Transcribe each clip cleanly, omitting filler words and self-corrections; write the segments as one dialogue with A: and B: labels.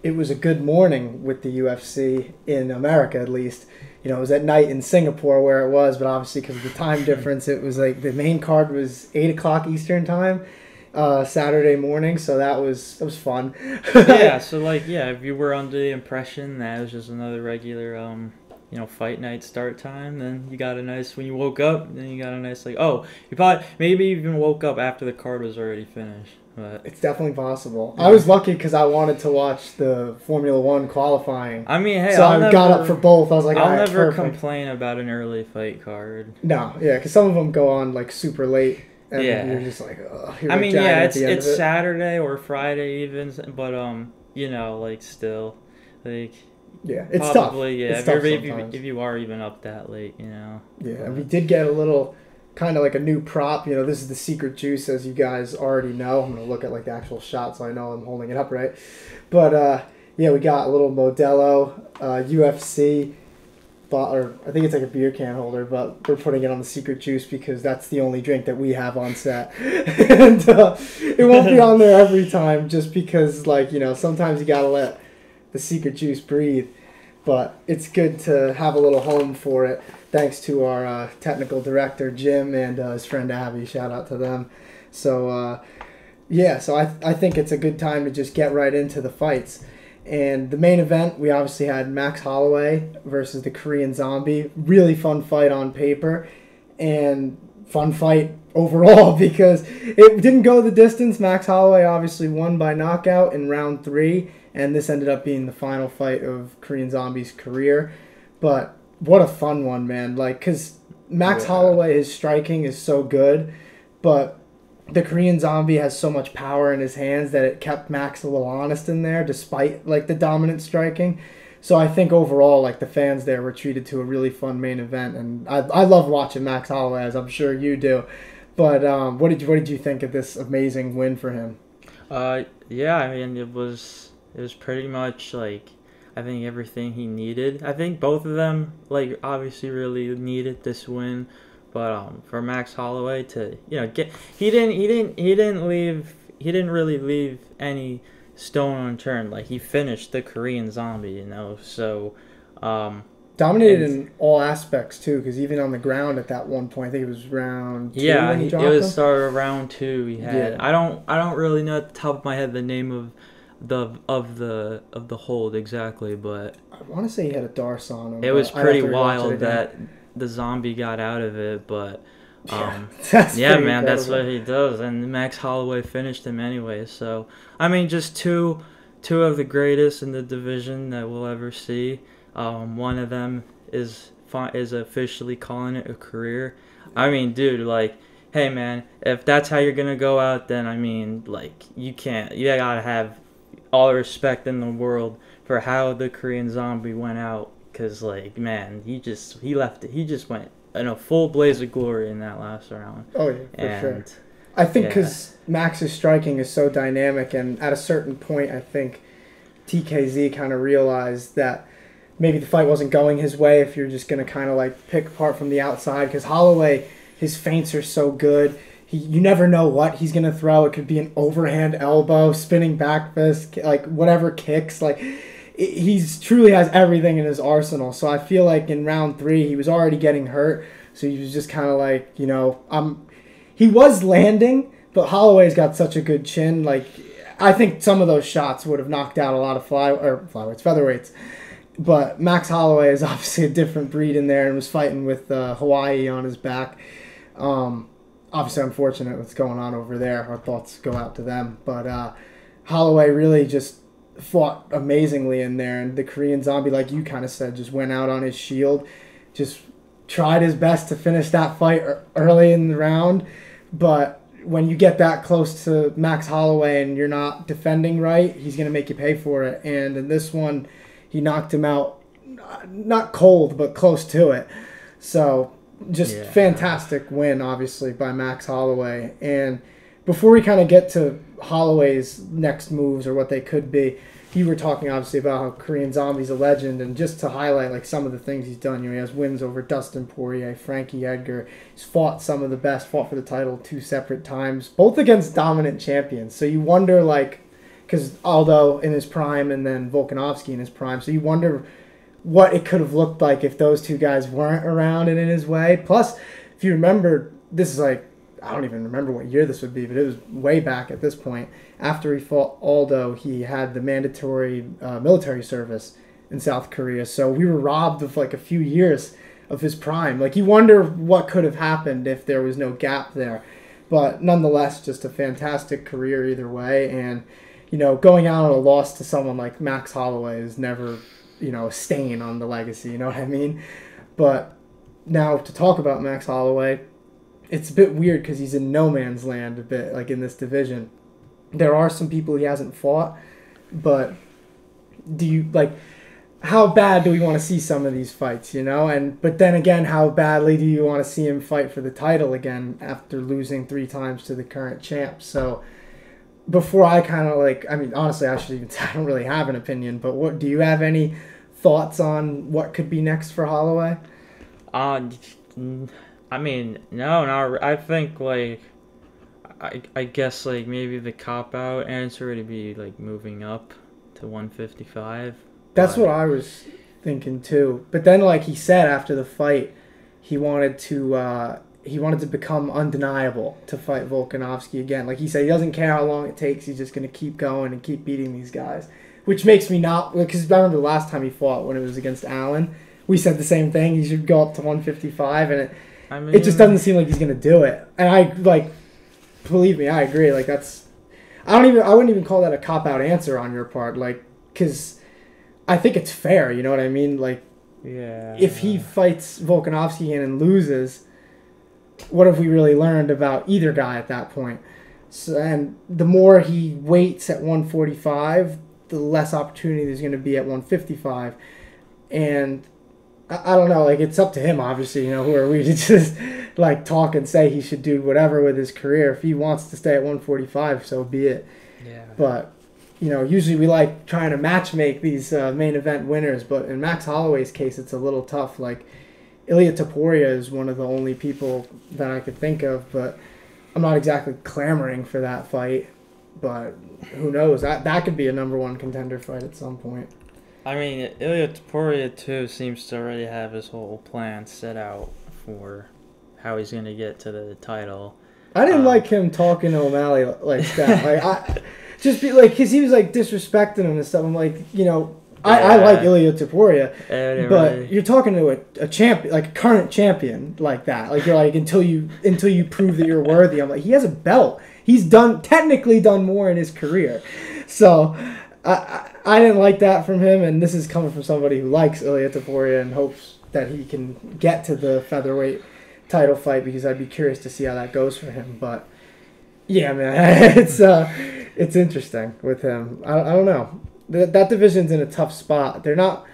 A: it was a good morning with the UFC in America, at least. You know, it was at night in Singapore where it was, but obviously because of the time difference, it was like the main card was 8 o'clock Eastern time, Saturday morning. So that was fun.
B: Yeah. So like, yeah, if you were under the impression that it was just another regular, fight night start time, then you got a nice, when you woke up, then you got a nice, like, oh, you probably, maybe even woke up after the card was already finished. But
A: it's definitely possible. Yeah. I was lucky because I wanted to watch the Formula One qualifying.
B: I mean, hey,
A: so I got up for both. I was like,
B: I'll never complain about an early fight card.
A: No, yeah, because some of them go on like super late, and you're just like, ugh.
B: I mean, yeah, it's Saturday or Friday even, but like still, like.
A: Yeah, it's
B: probably,
A: tough.
B: Yeah,
A: it's tough
B: if you are even up that late,
A: Yeah, and we did get a little. Kind of like a new prop, this is the secret juice, as you guys already know. I'm gonna look at like the actual shot so I know I'm holding it up right. But we got a little Modelo UFC, or I think it's like a beer can holder, but we're putting it on the secret juice because that's the only drink that we have on set, and it won't be on there every time just because sometimes you gotta let the secret juice breathe. But it's good to have a little home for it. Thanks to our technical director, Jim, and his friend Abby. Shout out to them. So, so I think it's a good time to just get right into the fights. And the main event, we obviously had Max Holloway versus the Korean Zombie. Really fun fight on paper. And fun fight overall because it didn't go the distance. Max Holloway obviously won by knockout in round 3. And this ended up being the final fight of Korean Zombie's career. But what a fun one, man. Because Max Holloway, his striking is so good, but the Korean Zombie has so much power in his hands that it kept Max a little honest in there, despite, the dominant striking. So I think overall, the fans there were treated to a really fun main event. And I love watching Max Holloway, as I'm sure you do. But what did you think of this amazing win for him?
B: Yeah, I mean, it was pretty much, I think everything he needed. I think both of them, obviously really needed this win. But for Max Holloway to, he didn't really leave any stone unturned. He finished the Korean Zombie, so
A: dominated in all aspects too, because even on the ground at that one point, I think it was round 2 when he dropped him.
B: It was started around 2. He had I don't really know at the top of my head the name of the hold exactly, but
A: I want to say he had a Darce on him.
B: It was pretty wild that the Zombie got out of it, but
A: man,
B: incredible. That's what he does, and Max Holloway finished him anyway. So I mean, just two of the greatest in the division that we'll ever see. One of them is officially calling it a career. I mean, dude, hey man, if that's how you're gonna go out, then I mean, you gotta have all the respect in the world for how the Korean Zombie went out, because man, he just went in a full blaze of glory in that last round.
A: Oh yeah, for sure. I think because Max's striking is so dynamic, and at a certain point, I think TKZ kind of realized that maybe the fight wasn't going his way if you're just gonna kind of pick apart from the outside, because Holloway, his feints are so good. You never know what he's going to throw. It could be an overhand elbow, spinning back fist, whatever kicks. He's truly has everything in his arsenal. So I feel like in round 3, he was already getting hurt. So he was just kind of he was landing, but Holloway's got such a good chin. I think some of those shots would have knocked out a lot of featherweights. But Max Holloway is obviously a different breed in there and was fighting with Hawaii on his back. Obviously unfortunate what's going on over there. Our thoughts go out to them. But Holloway really just fought amazingly in there. And the Korean Zombie, like you kind of said, just went out on his shield. Just tried his best to finish that fight early in the round. But when you get that close to Max Holloway and you're not defending right, he's going to make you pay for it. And in this one, he knocked him out, not cold, but close to it. So just fantastic win, obviously, by Max Holloway. And before we kind of get to Holloway's next moves or what they could be, you were talking, obviously, about how Korean Zombie's a legend. And just to highlight, some of the things he's done, he has wins over Dustin Poirier, Frankie Edgar. He's fought some of the best, fought for the title 2 separate times, both against dominant champions. So you wonder, because Aldo in his prime and then Volkanovski in his prime. So you wonder what it could have looked like if those two guys weren't around and in his way. Plus, if you remember, this is like, I don't even remember what year this would be, but it was way back at this point. After he fought Aldo, he had the mandatory military service in South Korea. So we were robbed of like a few years of his prime. Like, you wonder what could have happened if there was no gap there. But nonetheless, just a fantastic career either way. And, you know, going out on a loss to someone like Max Holloway is never, you know, a stain on the legacy, you know what I mean? But now to talk about Max Holloway, it's a bit weird because he's in no man's land a bit, like in this division. There are some people he hasn't fought, but do you, like, how bad do we want to see some of these fights, you know? But then again, how badly do you want to see him fight for the title again after losing 3 times to the current champ? So before I kind of like, I mean, honestly, I should even say I don't really have an opinion, but what do you have any thoughts on what could be next for Holloway?
B: I mean, no, I think, like, I guess, like, maybe the cop-out answer would be, like, moving up to 155.
A: That's what I was thinking, too. But then, like he said after the fight, he wanted to become undeniable to fight Volkanovski again. Like he said, he doesn't care how long it takes. He's just going to keep going and keep beating these guys. Which makes me not... Because I remember the last time he fought when it was against Allen, we said the same thing. He should go up to 155, and it just doesn't seem like he's going to do it. And I, like... Believe me, I agree. Like, that's... I wouldn't even call that a cop-out answer on your part. Like, because... I think it's fair, you know what I mean? Like,
B: yeah.
A: If he fights Volkanovski and loses, what have we really learned about either guy at that point? So, and the more he waits at 145, the less opportunity there's going to be at 155. And I don't know, like, it's up to him, obviously. You know, who are we to just, like, talk and say he should do whatever with his career? If he wants to stay at 145, so be it.
B: Yeah.
A: But... You know, usually we like trying to match-make these main event winners, but in Max Holloway's case, it's a little tough. Like, Ilia Topuria is one of the only people that I could think of, but I'm not exactly clamoring for that fight. But who knows? That could be a number 1 contender fight at some point.
B: I mean, Ilia Topuria, too, seems to already have his whole plan set out for how he's going to get to the title.
A: I didn't like him talking to O'Malley like that. Like, just be like, because he was like disrespecting him and stuff. I'm like, you know, I like Ilia Topuria, but you're talking to a champion, like a current champion, like that. Like, you're like, until you prove that you're worthy. I'm like, he has a belt. He's technically done more in his career. So I didn't like that from him, and this is coming from somebody who likes Ilia Topuria and hopes that he can get to the featherweight title fight, because I'd be curious to see how that goes for him. But yeah, man, it's interesting with him. I don't know. That division's in a tough spot. They're not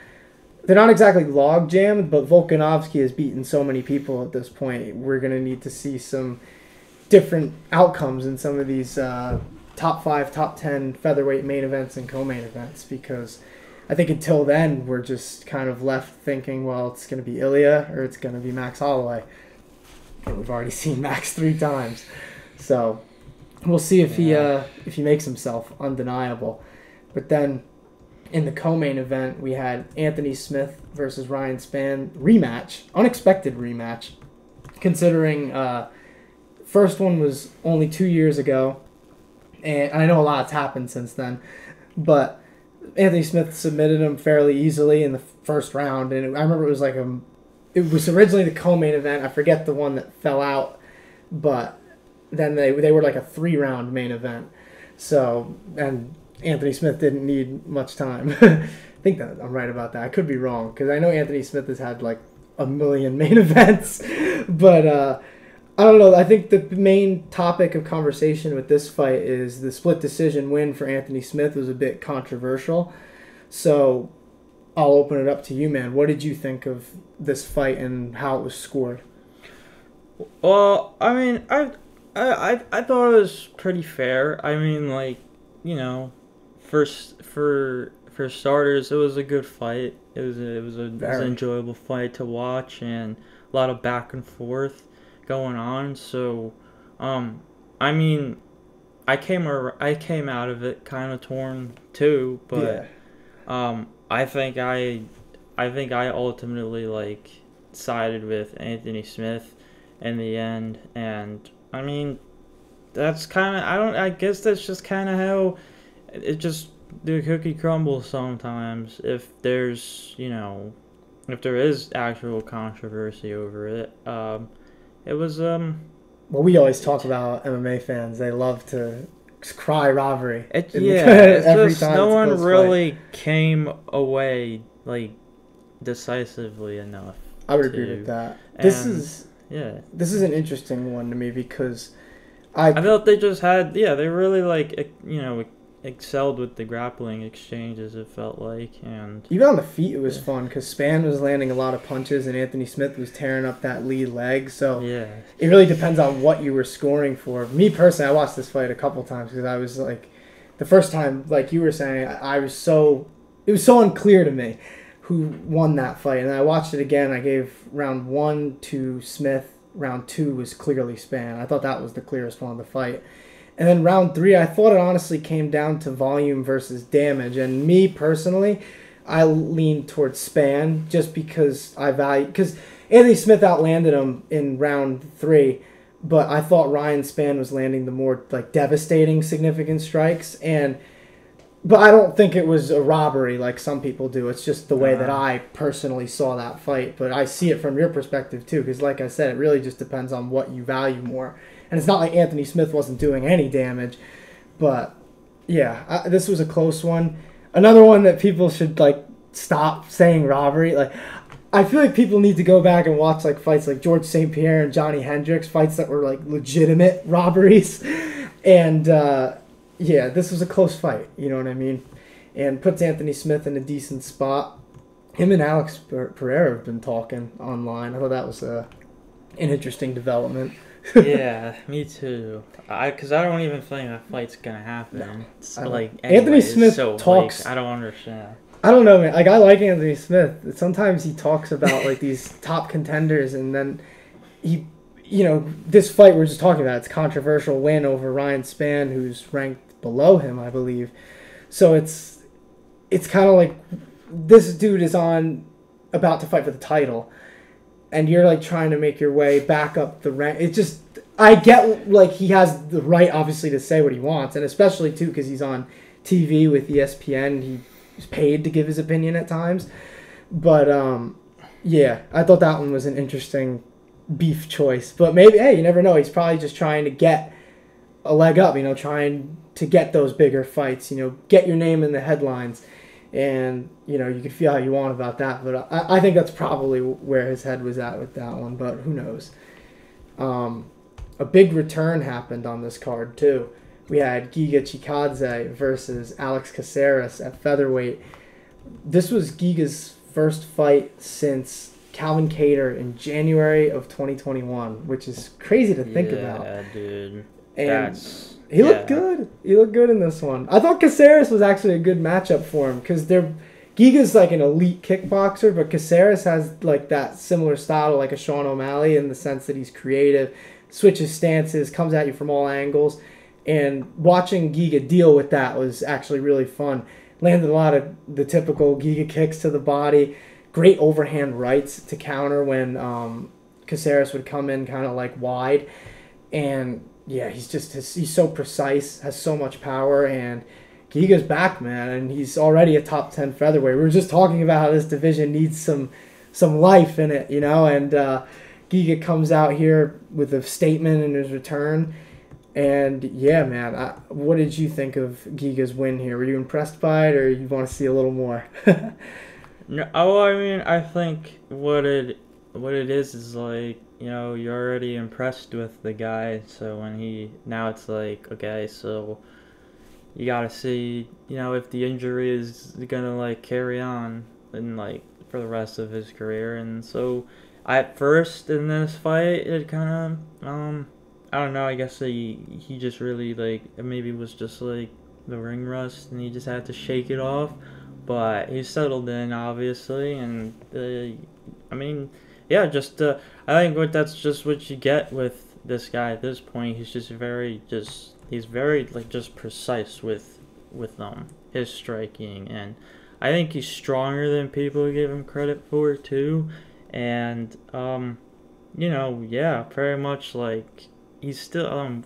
A: exactly log jammed, but Volkanovski has beaten so many people at this point. We're gonna need to see some different outcomes in some of these top 5, top 10 featherweight main events and co-main events, because I think until then we're just kind of left thinking, well, it's gonna be Ilia or it's gonna be Max Holloway. And we've already seen Max 3 times, so we'll see if he makes himself undeniable. But then in the co-main event, we had Anthony Smith versus Ryan Spann rematch, unexpected rematch, considering first one was only 2 years ago, and I know a lot's happened since then, but Anthony Smith submitted him fairly easily in the first round, and I remember it was originally the co-main event. I forget the one that fell out, but then they were like a 3-round main event. So, and Anthony Smith didn't need much time. I think that I'm right about that. I could be wrong, because I know Anthony Smith has had like a million main events. But I don't know. I think the main topic of conversation with this fight is the split decision win for Anthony Smith was a bit controversial. So I'll open it up to you, man. What did you think of this fight and how it was scored?
B: Well, I mean, I thought it was pretty fair. I mean, like, you know, for starters, it was a good fight. It was an enjoyable fight to watch, and a lot of back and forth going on. So, I mean, I came out of it kind of torn too, but I think I ultimately like sided with Anthony Smith in the end, and I mean that's kind of I guess that's just kind of how it just the cookie crumbles sometimes. If there's if there is actual controversy over it, it was
A: Well, we always talk about MMA fans. They love to cry robbery.
B: It's just no one really came away like decisively enough.
A: I would agree with that. This is an interesting one to me because I
B: felt they just had they really excelled with the grappling exchanges, it felt like, and
A: even on the feet it was fun because Spann was landing a lot of punches and Anthony Smith was tearing up that lead leg, so it really depends on what you were scoring for. Me personally, I watched this fight a couple times because I was like, the first time, like you were saying, it was so unclear to me who won that fight, and I watched it again. I gave round 1 to Smith, round 2 was clearly Spann. I thought that was the clearest one of the fight. And then round 3, I thought it honestly came down to volume versus damage. And me personally, I leaned towards Spann just because because Anthony Smith outlanded him in round 3, but I thought Ryan Spann was landing the more like devastating, significant strikes. But I don't think it was a robbery like some people do. It's just the way that I personally saw that fight. But I see it from your perspective too, because like I said, it really just depends on what you value more. And it's not like Anthony Smith wasn't doing any damage. But, yeah, this was a close one. Another one that people should, like, stop saying robbery. Like, I feel like people need to go back and watch, like, fights like George St. Pierre and Johnny Hendricks, fights that were, like, legitimate robberies. And, this was a close fight. You know what I mean? And puts Anthony Smith in a decent spot. Him and Alex Pereira have been talking online. I thought that was an interesting development.
B: Yeah, me too. Because I don't even think that fight's gonna happen. No,
A: Anthony Smith talks.
B: I don't understand.
A: I don't know, man. Like, I like Anthony Smith. Sometimes he talks about like these top contenders, and then he, this fight we're just talking about. It's a controversial win over Ryan Spann, who's ranked below him, I believe. So it's kind of like this dude is about to fight for the title. And you're, like, trying to make your way back up the rank. It's just, I get, like, he has the right, obviously, to say what he wants. And especially, too, because he's on TV with ESPN. He's paid to give his opinion at times. But, I thought that one was an interesting beef choice. But maybe, hey, you never know. He's probably just trying to get a leg up, trying to get those bigger fights, get your name in the headlines. And, you can feel how you want about that. But I think that's probably where his head was at with that one. But who knows? A big return happened on this card, too. We had Giga Chikadze versus Alex Caceres at featherweight. This was Giga's first fight since Calvin Kattar in January of 2021, which is crazy to think about.
B: Yeah, dude.
A: And he looked good. He looked good in this one. I thought Caceres was actually a good matchup for him because Giga's like an elite kickboxer, but Caceres has like that similar style to like a Sean O'Malley in the sense that he's creative, switches stances, comes at you from all angles. And watching Giga deal with that was actually really fun. Landed a lot of the typical Giga kicks to the body. Great overhand rights to counter when Caceres would come in kind of like wide. And yeah, he's so precise, has so much power, and Giga's back, man, and he's already a top 10 featherweight. We were just talking about how this division needs some life in it, and Giga comes out here with a statement in his return. And yeah, man, what did you think of Giga's win here? Were you impressed by it, or you want to see a little more?
B: No, I mean, I think what it is like, you're already impressed with the guy, so now it's like, okay, so you gotta see, if the injury is gonna like carry on and like for the rest of his career. And so at first in this fight, it kind of, I don't know, I guess he just really like, maybe it was just like the ring rust and he just had to shake it off, but he settled in obviously. And I mean, yeah, I think that's just what you get with this guy at this point. He's just very he's very like just precise with his striking, and I think he's stronger than people give him credit for too. And yeah, very much like he's still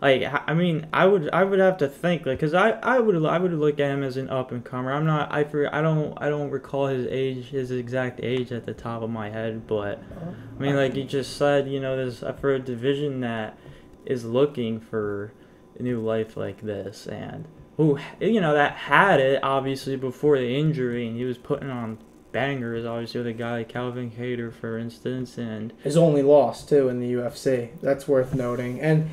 B: like, I mean, I would have to think, like, cause I would look at him as an up and comer. I don't recall his exact age at the top of my head, but I mean, like you just said, there's for a division that is looking for a new life like this, and who that had it obviously before the injury, and he was putting on bangers, obviously, with a guy like Calvin Kattar, for instance, and
A: his only loss too in the UFC. That's worth noting. And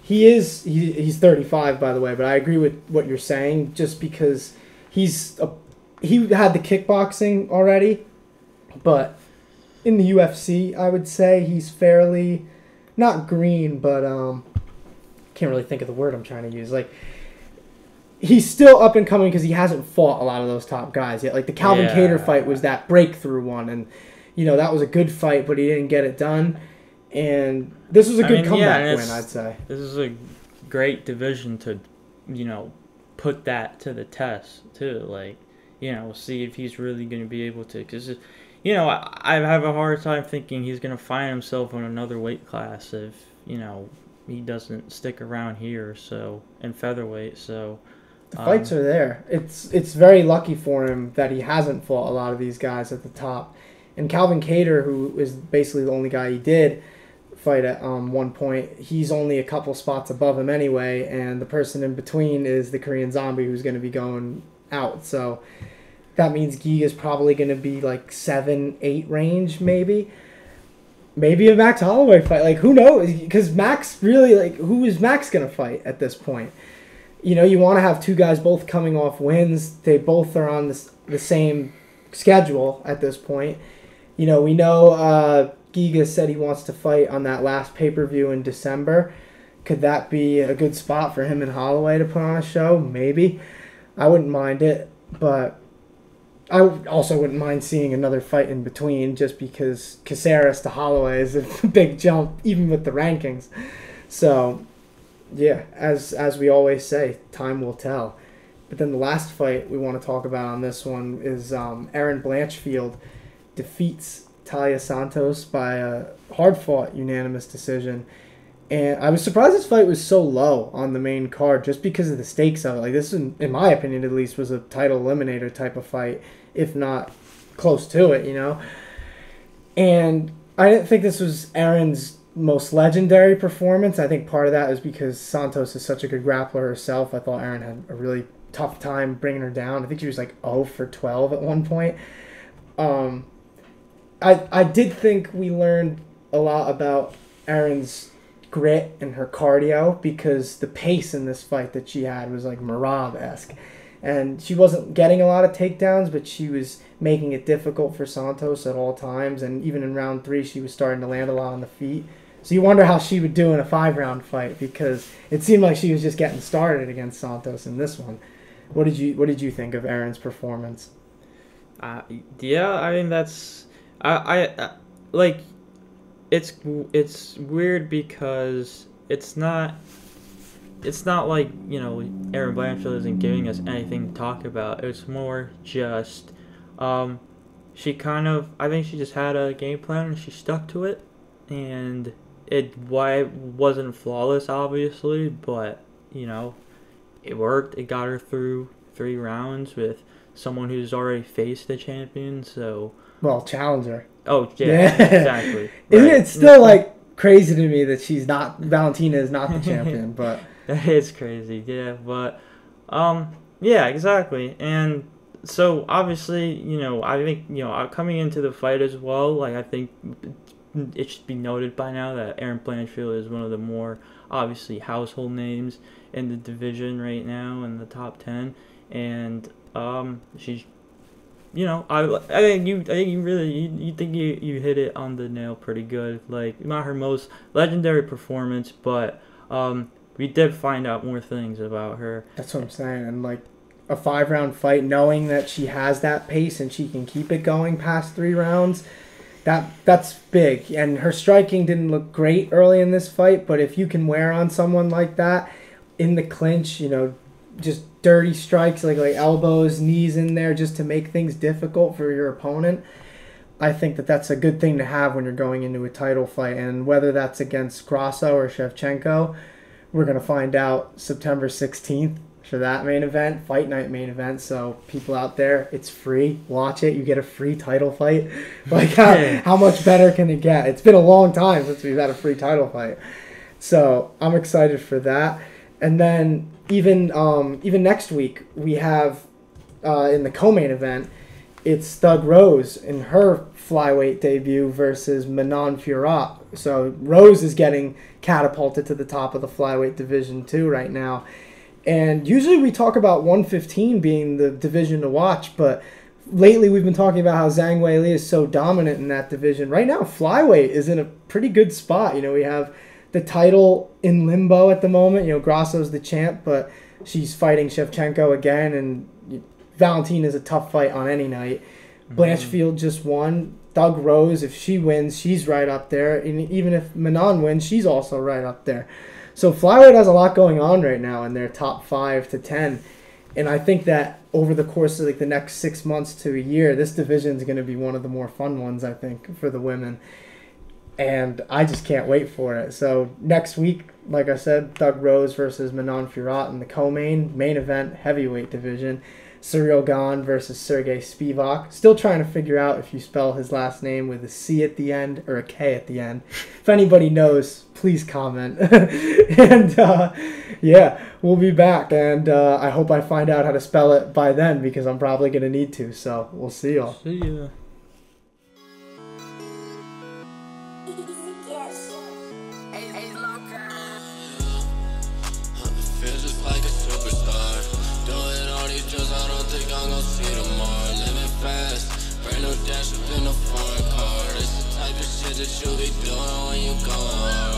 A: he's 35, by the way, but I agree with what you're saying, just because he had the kickboxing already, but in the UFC, I would say he's fairly not green, but can't really think of the word I'm trying to use. Like, he's still up and coming because he hasn't fought a lot of those top guys yet. Like the Calvin Kattar fight was that breakthrough one, and that was a good fight, but he didn't get it done. And this was a good comeback win, I'd say.
B: This is a great division to, put that to the test too. Like, see if he's really going to be able to. Because, I have a hard time thinking he's going to find himself in another weight class if, he doesn't stick around here. So in featherweight, so.
A: The fights are there. It's very lucky for him that he hasn't fought a lot of these guys at the top. And Calvin Kattar, who is basically the only guy he did fight at one point, he's only a couple spots above him anyway, and the person in between is the Korean Zombie, who's going to be going out. So that means Giga's probably going to be like 7-8 range, maybe a Max Holloway fight. Like, who knows? Because Max really, like, who is Max going to fight at this point? You want to have two guys both coming off wins. They both are on the same schedule at this point. We know Giga said he wants to fight on that last pay-per-view in December. Could that be a good spot for him and Holloway to put on a show? Maybe. I wouldn't mind it, but I also wouldn't mind seeing another fight in between, just because Caceres to Holloway is a big jump, even with the rankings. So, yeah, as we always say, time will tell. But then the last fight we want to talk about on this one is Erin Blanchfield defeats Talia Santos by a hard-fought unanimous decision. And I was surprised this fight was so low on the main card, just because of the stakes of it. Like, this, in my opinion at least, was a title eliminator type of fight, if not close to it, And I didn't think this was Erin's most legendary performance. I think part of that is because Santos is such a good grappler herself. I thought Erin had a really tough time bringing her down. I think she was like 0 for 12 at one point. I did think we learned a lot about Erin's grit and her cardio, because the pace in this fight that she had was like Merab-esque. And she wasn't getting a lot of takedowns, but she was making it difficult for Santos at all times. And even in round 3, she was starting to land a lot on the feet. So you wonder how she would do in a 5-round fight, because it seemed like she was just getting started against Santos in this one. What did you think of Erin's performance?
B: Yeah, I mean, that's I like, it's weird because it's not like, Erin Blanchfield isn't giving us anything to talk about. It's more just I think she just had a game plan and she stuck to it, and it wasn't flawless, obviously, but it worked. It got her through 3 rounds with someone who's already faced the champion. So, well,
A: challenger.
B: Oh yeah. Exactly.
A: Isn't it still like crazy to me that Valentina is not the champion? But
B: that is crazy. Yeah, but yeah, exactly. And so obviously, I think coming into the fight as well, like, I think it should be noted by now that Erin Blanchfield is one of the more obviously household names in the division right now, in the top 10, and she's, I think you think you hit it on the nail pretty good. Like, not her most legendary performance, but we did find out more things about her.
A: That's what I'm saying. And like a 5-round fight, knowing that she has that pace and she can keep it going past 3 rounds, that's big. And her striking didn't look great early in this fight, but if you can wear on someone like that, in the clinch, just dirty strikes like elbows, knees in there just to make things difficult for your opponent. I think that that's a good thing to have when you're going into a title fight. And whether that's against Grasso or Shevchenko, we're going to find out September 16th for that main event, Fight Night main event. So people out there, it's free. Watch it. You get a free title fight. Like, how much better can it get? It's been a long time since we've had a free title fight. So I'm excited for that. And then even next week, we have in the co-main event, it's Thug Rose in her flyweight debut versus Manon Fiorot. So Rose is getting catapulted to the top of the flyweight division too right now. And usually we talk about 115 being the division to watch, but lately we've been talking about how Zhang Weili is so dominant in that division. Right now, flyweight is in a pretty good spot. We have the title in limbo at the moment. Grasso's the champ, but she's fighting Shevchenko again, and Valentina is a tough fight on any night. Blanchfield just won. Thug Rose, if she wins, she's right up there. And even if Manon wins, she's also right up there. So flyweight has a lot going on right now in their top 5 to 10. And I think that over the course of the next 6 months to a year, this division is going to be one of the more fun ones, I think, for the women. And I just can't wait for it. So next week, like I said, Thug Rose versus Manon Fiorot in the main event, heavyweight division. Cyril Gane versus Sergey Spivak. Still trying to figure out if you spell his last name with a C at the end or a K at the end. If anybody knows, please comment. And yeah, we'll be back. And I hope I find out how to spell it by then, because I'm probably going to need to. So we'll see y'all.
B: See ya.
C: Dash up in a foreign car. This the type of shit that you be doing when you go hard.